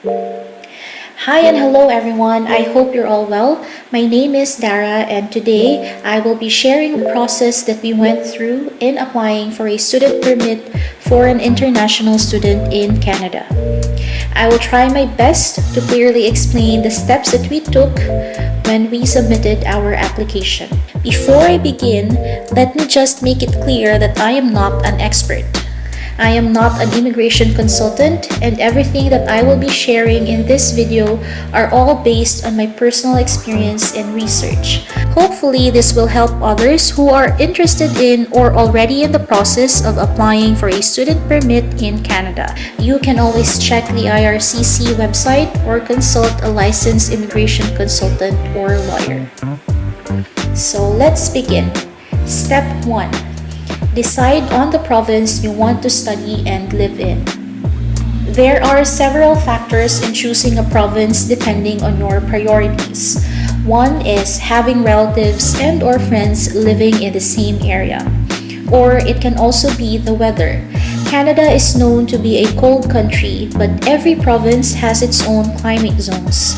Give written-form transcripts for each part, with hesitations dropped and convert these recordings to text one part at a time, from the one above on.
Hi and hello everyone. I hope you're all well. My name is Dara and today I will be sharing the process that we went through in applying for a student permit for an international student in Canada. I will try my best to clearly explain the steps that we took when we submitted our application. Before I begin, let me just make it clear that I am not an expert. I am not an immigration consultant, and everything that I will be sharing in this video are all based on my personal experience and research. Hopefully, this will help others who are interested in or already in the process of applying for a student permit in Canada. You can always check the IRCC website or consult a licensed immigration consultant or lawyer. So let's begin. Step 1. Decide on the province you want to study and live in. There are several factors in choosing a province depending on your priorities. One is having relatives and or friends living in the same area. Or it can also be the weather. Canada is known to be a cold country, but every province has its own climate zones.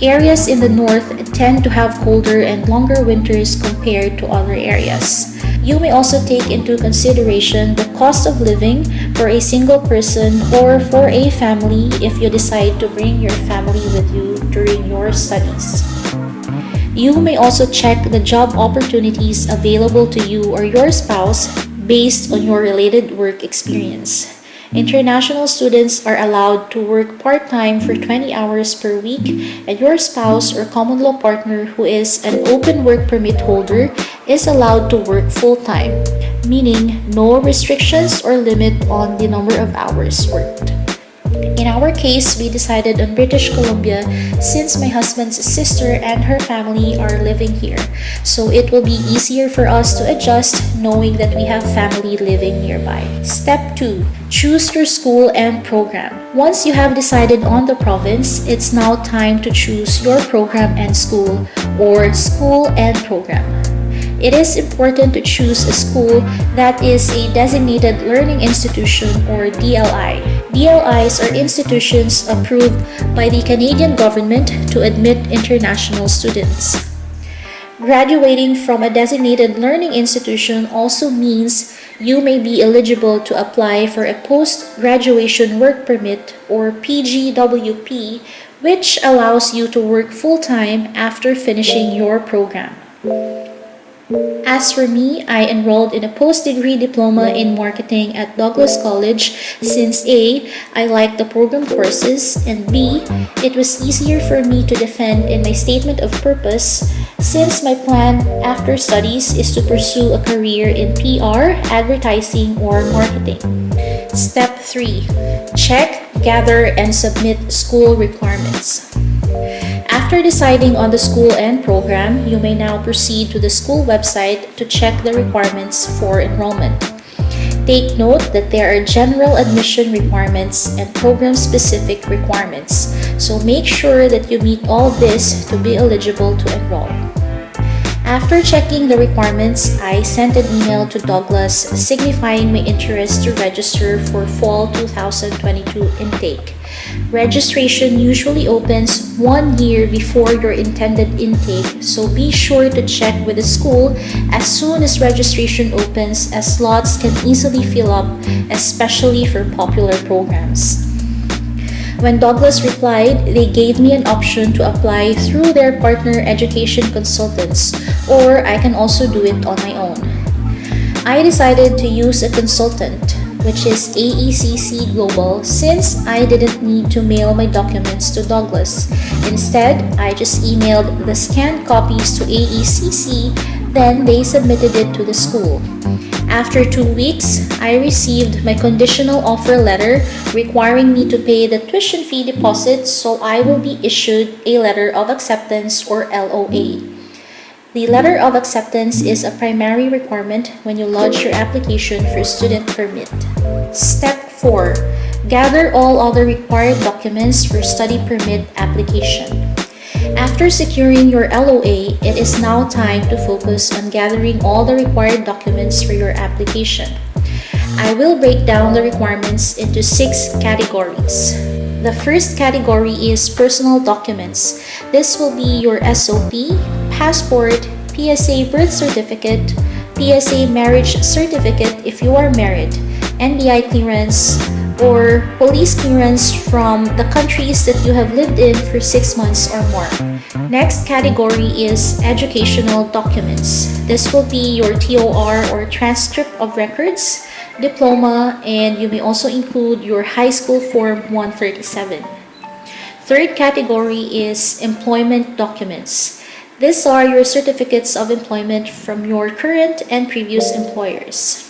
Areas in the north tend to have colder and longer winters compared to other areas. You may also take into consideration the cost of living for a single person or for a family if you decide to bring your family with you during your studies. You may also check the job opportunities available to you or your spouse based on your related work experience. International students are allowed to work part-time for 20 hours per week, and your spouse or common law partner who is an open work permit holder is allowed to work full-time, meaning no restrictions or limit on the number of hours worked. In our case, we decided on British Columbia since my husband's sister and her family are living here, so it will be easier for us to adjust knowing that we have family living nearby. Step 2. Choose your school and program. Once you have decided on the province, it's now time to choose your program and school, or school and program. It is important to choose a school that is a designated learning institution or DLI. DLIs are institutions approved by the Canadian government to admit international students. Graduating from a designated learning institution also means you may be eligible to apply for a post-graduation work permit or PGWP, which allows you to work full-time after finishing your program. As for me, I enrolled in a post-degree diploma in marketing at Douglas College since A, I liked the program courses, and B, it was easier for me to defend in my statement of purpose since my plan after studies is to pursue a career in PR, advertising, or marketing. Step 3. Check, gather, and submit school requirements. After deciding on the school and program, you may now proceed to the school website to check the requirements for enrollment. Take note that there are general admission requirements and program-specific requirements, so make sure that you meet all this to be eligible to enroll. After checking the requirements, I sent an email to Douglas signifying my interest to register for Fall 2022 intake. Registration usually opens 1 year before your intended intake, so be sure to check with the school as soon as registration opens, as slots can easily fill up, especially for popular programs. When Douglas replied, they gave me an option to apply through their partner education consultants, or I can also do it on my own. I decided to use a consultant, which is AECC Global, since I didn't need to mail my documents to Douglas. Instead, I just emailed the scanned copies to AECC, then they submitted it to the school. After 2 weeks, I received my conditional offer letter requiring me to pay the tuition fee deposit, so I will be issued a letter of acceptance or LOA. The letter of acceptance is a primary requirement when you lodge your application for student permit. Step 4. Gather all other required documents for study permit application. After securing your LOA, it is now time to focus on gathering all the required documents for your application. I will break down the requirements into 6 categories. The first category is personal documents. This will be your SOP, passport, PSA birth certificate, PSA marriage certificate if you are married, NBI clearance, or police clearance from the countries that you have lived in for 6 months or more. Next category is educational documents. This will be your TOR or transcript of records, diploma, and you may also include your high school form 137. Third category is employment documents. These are your certificates of employment from your current and previous employers.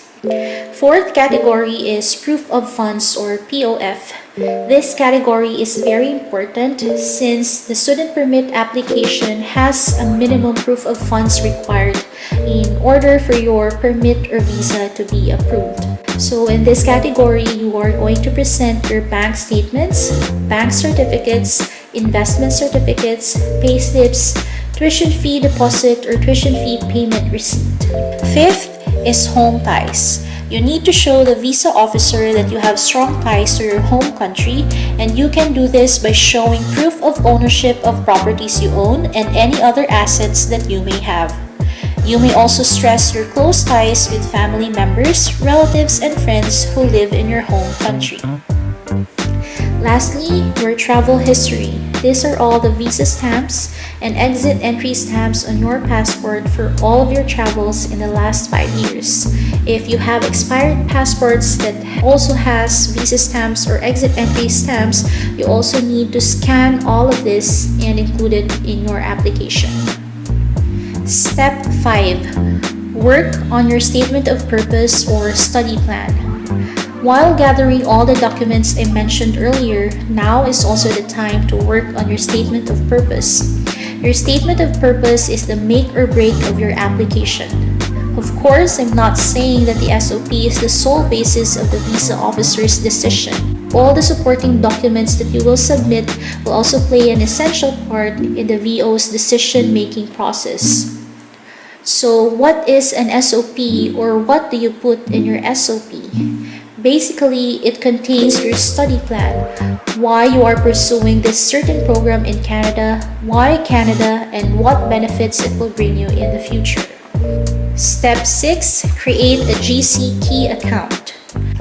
Fourth category is proof of funds or POF. This category is very important since the student permit application has a minimum proof of funds required in order for your permit or visa to be approved. So in this category, you are going to present your bank statements, bank certificates, investment certificates, payslips, tuition fee deposit or tuition fee payment receipt. Fifth is home ties. You need to show the visa officer that you have strong ties to your home country, and you can do this by showing proof of ownership of properties you own and any other assets that you may have. You may also stress your close ties with family members, relatives, and friends who live in your home country. Lastly, your travel history. These are all the visa stamps and exit entry stamps on your passport for all of your travels in the last 5 years. If you have expired passports that also has visa stamps or exit entry stamps, you also need to scan all of this and include it in your application. Step 5. Work on your statement of purpose or study plan. While gathering all the documents I mentioned earlier, now is also the time to work on your statement of purpose. Your statement of purpose is the make or break of your application. Of course, I'm not saying that the SOP is the sole basis of the visa officer's decision. All the supporting documents that you will submit will also play an essential part in the VO's decision-making process. So, what is an SOP, or what do you put in your SOP? Basically, it contains your study plan, why you are pursuing this certain program in Canada, why Canada, and what benefits it will bring you in the future. Step 6. Create a GCKEY account.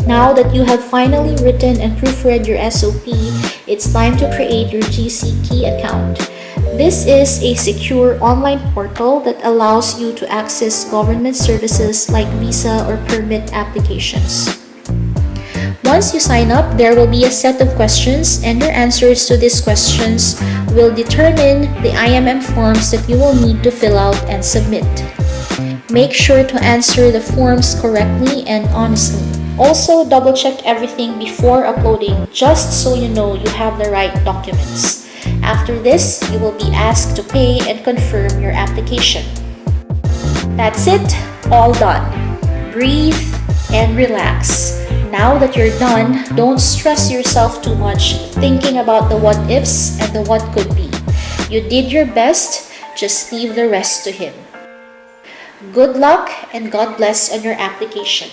Now that you have finally written and proofread your SOP, it's time to create your GCKEY account. This is a secure online portal that allows you to access government services like visa or permit applications. Once you sign up, there will be a set of questions, and your answers to these questions will determine the IMM forms that you will need to fill out and submit. Make sure to answer the forms correctly and honestly. Also, double-check everything before uploading, just so you know you have the right documents. After this, you will be asked to pay and confirm your application. That's it, all done. Breathe and relax. Now that you're done, don't stress yourself too much thinking about the what ifs and the what could be. You did your best, just leave the rest to Him. Good luck and God bless on your application.